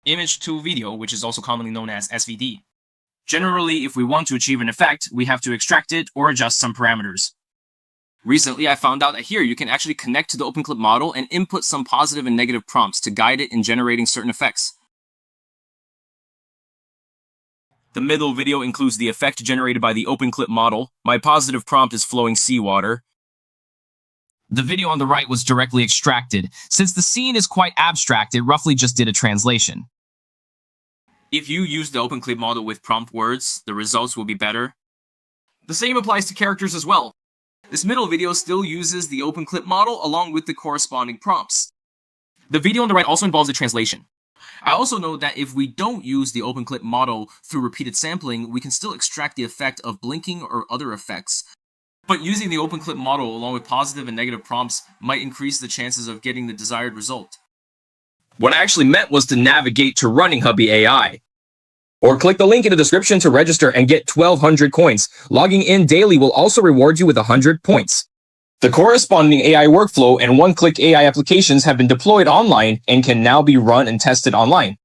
image to video, which is also commonly known as SVD. Generally, if we want to achieve an effect, we have to extract it or adjust some parameters. Recently, I found out that here you can actually connect to the OpenCLIP model and input some positive and negative prompts to guide it in generating certain effects. The middle video includes the effect generated by the OpenCLIP model. My positive prompt is flowing seawater. The video on the right was directly extracted. Since the scene is quite abstract, it roughly just did a translation. If you use the OpenCLIP model with prompt words, the results will be better. The same applies to characters as well. This middle video still uses the OpenCLIP model along with the corresponding prompts. The video on the right also involves a translation. I also know that if we don't use the OpenCLIP model through repeated sampling, we can still extract the effect of blinking or other effects. But using the OpenCLIP model along with positive and negative prompts might increase the chances of getting the desired result. What I actually meant was to navigate to RunningHub AI. Or click the link in the description to register and get 1,200 coins. Logging in daily will also reward you with 100 points. The corresponding AI workflow and one-click AI applications have been deployed online and can now be run and tested online.